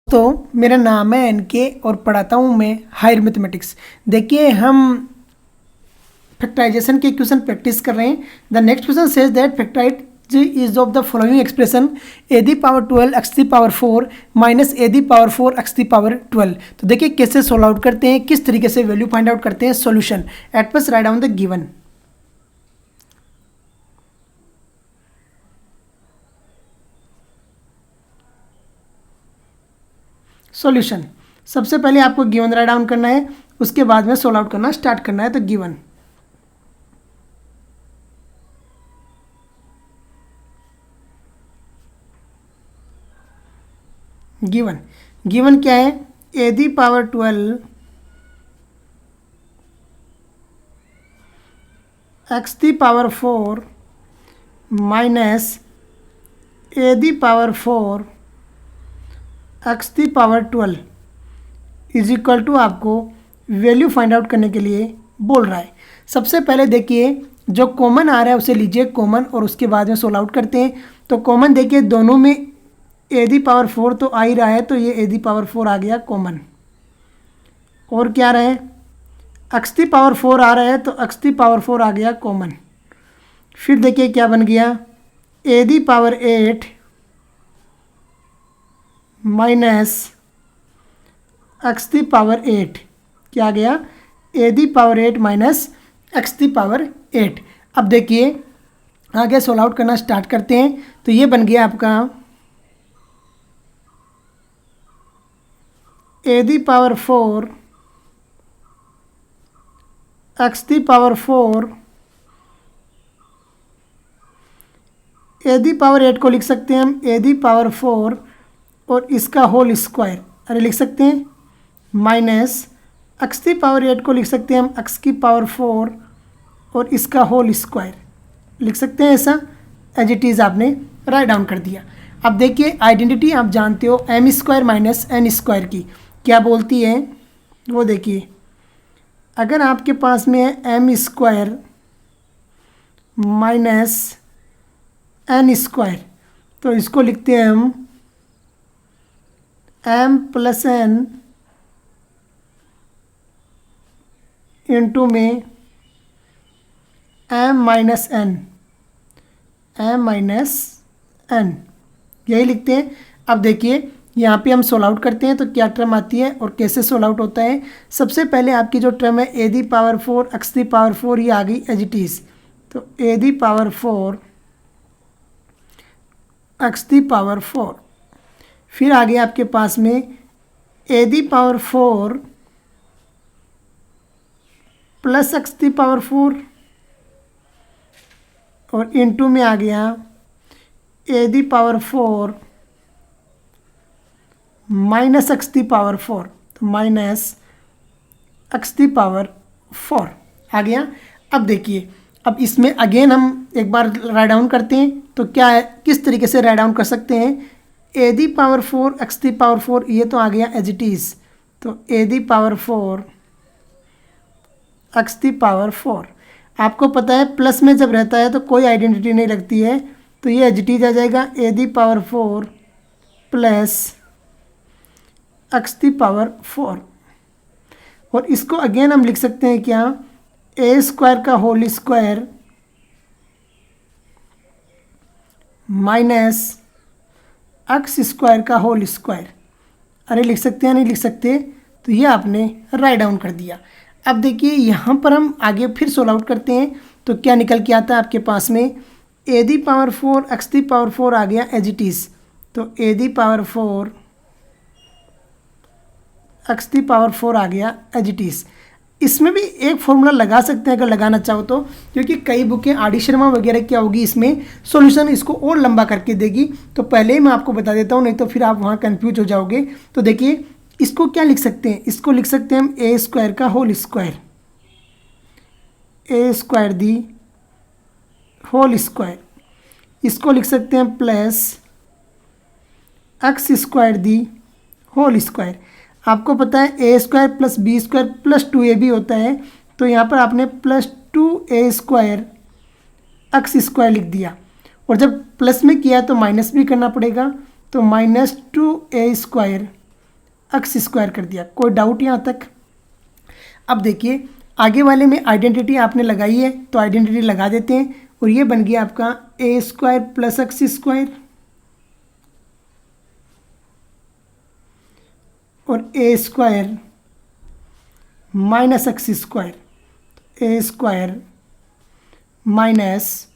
तो मेरा नाम है एनके और पढ़ाता हूँ मैं हायर मैथमेटिक्स। देखिए हम फैक्टराइजेशन के इक्वेशन प्रैक्टिस कर रहे हैं। The next question says that factorise is of the following expression A the power 12 x the power 4 minus A the power 4 x the power 12। तो देखिए कैसे सोल्व आउट करते हैं, किस तरीके से वैल्यू फाइंड आउट करते हैं। Solution at first write down the given. Solution सबसे पहले आपको गिवन राइट डाउन करना है, उसके बाद में सोल्व आउट करना स्टार्ट करना है। तो गिवन गिवन गिवन क्या है, a the power 12 x the power 4 minus A the power 4 x the power 12 is equal to आपको वैल्यू फाइंड आउट करने के लिए बोल रहा है। सबसे पहले देखिए जो कॉमन आ रहा है उसे लीजिए कॉमन और उसके बाद में सोल्व आउट करते हैं। तो कॉमन देखिए दोनों में ए दी पावर 4 तो आ ही रहा है, तो ये ए दी पावर 4 आ गया कॉमन। और क्या रहे, एक्स दी पावर 4 आ रहा है तो एक्स दी पावर 4 आ गया कॉमन। फिर देखिए क्या बन गया, a the power 8 minus x the power 8 क्या आ गया, a the power 8 minus x the power 8। अब देखिए आगे सोल्व आउट करना स्टार्ट करते हैं। तो ये बन गया आपका a the power 4 x the power 4 a the power 8 को लिख सकते हैं हम ए दी पावर 4 और इसका होल स्क्वायर, अरे लिख सकते हैं माइनस एक्स की पावर 8 को लिख सकते हैं हम एक्स की पावर 4 और इसका होल स्क्वायर लिख सकते हैं। ऐसा एज इट इज़ आपने राइट डाउन कर दिया। अब देखिए आइडेंटिटी आप जानते हो M square minus N square की क्या बोलती है, वो देखिए अगर आपके पास में है M square minus N square तो इसको लिखते हैं हम एम प्लस एन इंटू में M minus N, M minus N यही लिखते हैं। अब देखिए यहाँ पे हम सोल्व आउट करते हैं तो क्या टर्म आती है और कैसे सोल्व आउट होता है। सबसे पहले आपकी जो टर्म है a the power 4 x the power 4 ये आ गई एज इट इज़। तो a the power 4 x the power 4, फिर आगे आपके पास में a the power 4 plus x the power 4 और इनटू में आ गया a the power 4 minus x the power 4, तो माइनस एक्स दी पावर 4 आ गया। अब देखिए अब इसमें अगेन हम एक बार राइट डाउन करते हैं तो क्या है, किस तरीके से राइट डाउन कर सकते हैं। A the power 4 x the power 4 ये तो आ गया एज इट इज़। तो a the power 4 x the power 4, आपको पता है प्लस में जब रहता है तो कोई आइडेंटिटी नहीं लगती है, तो ये एज इट इज़ आ जाएगा a the power 4 plus x the power 4। और इसको अगेन हम लिख सकते हैं क्या, ए स्क्वायर का whole square minus x square का होल स्क्वायर, अरे लिख सकते हैं नहीं लिख सकते, तो ये आपने राइट डाउन कर दिया। अब देखिए यहाँ पर हम आगे फिर सोल्व आउट करते हैं तो क्या निकल के आता है आपके पास में a the power 4 x the power 4 आ गया एज इट इज़। तो a the power 4 x the power 4 आ गया एज इट इज़। इसमें भी एक फॉर्मूला लगा सकते हैं अगर लगाना चाहो तो, क्योंकि कई बुकें आर डी शर्मा वगैरह क्या होगी इसमें सॉल्यूशन इसको और लंबा करके देगी, तो पहले ही मैं आपको बता देता हूँ नहीं तो फिर आप वहाँ कंफ्यूज हो जाओगे। तो देखिए इसको क्या लिख सकते हैं, इसको लिख सकते हैं हम ए स्क्वायर का whole square, a square the whole square, इसको लिख सकते हैं plus x square the whole square. आपको पता है a square plus b square plus 2 a b होता है, तो यहाँ पर आपने plus 2 a square x square लिख दिया, और जब प्लस में किया तो माइनस भी करना पड़ेगा, तो minus 2 a square x square कर दिया। कोई डाउट यहाँ तक? अब देखिए आगे वाले में आइडेंटिटी आपने लगाई है तो आइडेंटिटी लगा देते हैं और ये बन गया आपका ए स्क्वायर प्लस एक्स स्क्वायर और ए square minus x square, a square minus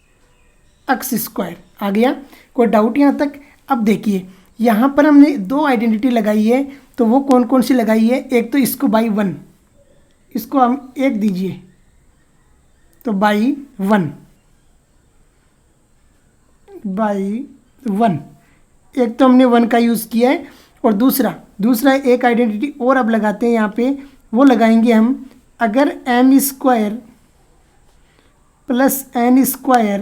x square आ गया। कोई डाउट यहाँ तक? अब देखिए यहाँ पर हमने दो आइडेंटिटी लगाई है तो वो कौन कौन सी लगाई है? एक तो इसको बाई 1, इसको हम 1 दीजिए तो बाई 1, एक तो हमने 1 का यूज़ किया है और दूसरा एक आइडेंटिटी और अब लगाते हैं यहाँ पे, वो लगाएंगे हम अगर M square plus N square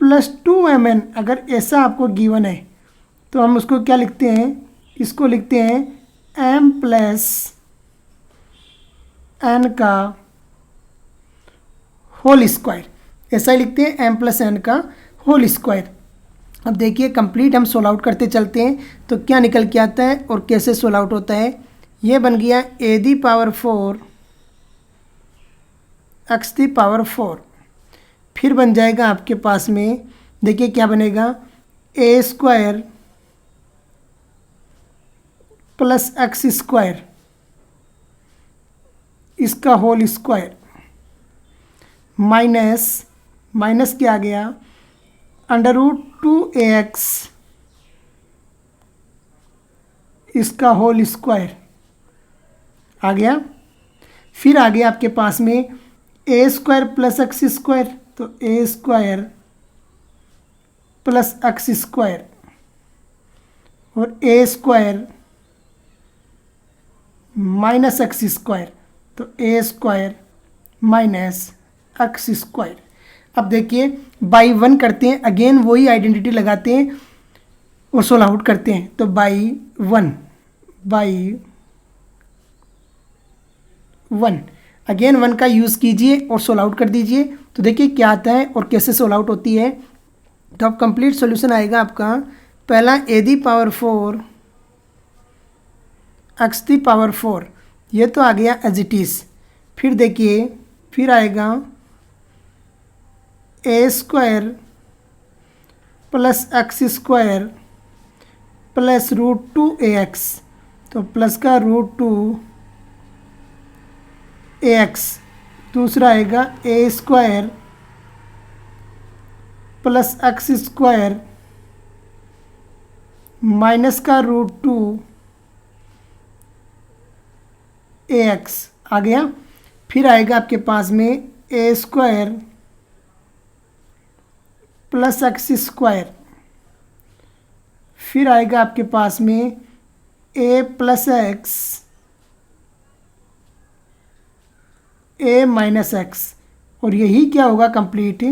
plus 2mn अगर ऐसा आपको गिवन है तो हम उसको क्या लिखते हैं? इसको लिखते हैं m प्लस n का होल स्क्वायर, ऐसा ही लिखते हैं m प्लस n का होल स्क्वायर। अब देखिए कंप्लीट हम सोल्व आउट करते चलते हैं तो क्या निकल के आता है और कैसे सोल्व आउट होता है। ये बन गया a the power 4 x the power 4, फिर बन जाएगा आपके पास में, देखिए क्या बनेगा, ए स्क्वायर प्लस एक्स स्क्वायर इसका होल स्क्वायर माइनस क्या आ गया, अंडर रूट 2ax इसका होल स्क्वायर आ गया। फिर आ गया आपके पास में a square plus x square, तो ए स्क्वायर प्लस एक्स स्क्वायर और ए स्क्वायर माइनस एक्स स्क्वायर, तो ए स्क्वायर माइनस एक्स स्क्वायर। अब देखिए बाई 1 करते हैं, अगेन वही आइडेंटिटी लगाते हैं और सोल्व आउट करते हैं, तो बाई 1 अगेन 1 का यूज़ कीजिए और सोल्व आउट कर दीजिए तो देखिए क्या आता है और कैसे सोल्व आउट होती है। तो अब कंप्लीट सॉल्यूशन आएगा आपका, पहला a the power 4 x the power 4, ये तो आ गया एज इट इज़। फिर देखिए फिर आएगा a square plus x square plus root 2ax, तो प्लस का रूट 2ax। दूसरा आएगा a square plus x square minus का रूट 2ax आ गया। फिर आएगा आपके पास में a square plus x square, फिर आएगा आपके पास में a plus x a minus x, और यही क्या होगा, कंप्लीट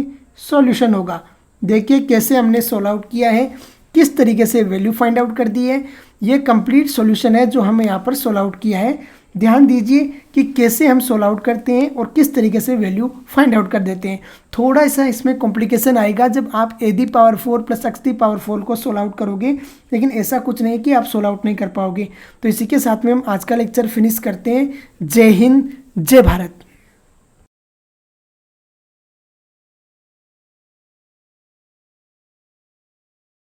सॉल्यूशन होगा। देखिए कैसे हमने सोल्व आउट किया है, किस तरीके से वैल्यू फाइंड आउट कर दी है। ये कंप्लीट सॉल्यूशन है जो हमें यहाँ पर सोल्व आउट किया है। ध्यान दीजिए कि कैसे हम सोल्व आउट करते हैं और किस तरीके से वैल्यू फाइंड आउट कर देते हैं। थोड़ा सा इसमें कॉम्प्लिकेशन आएगा जब आप a the power 4 plus x the power 4 को सोल्व आउट करोगे, लेकिन ऐसा कुछ नहीं कि आप सोल्व आउट नहीं कर पाओगे। तो इसी के साथ में हम आज का लेक्चर फिनिश करते हैं। जय हिंद, जय भारत।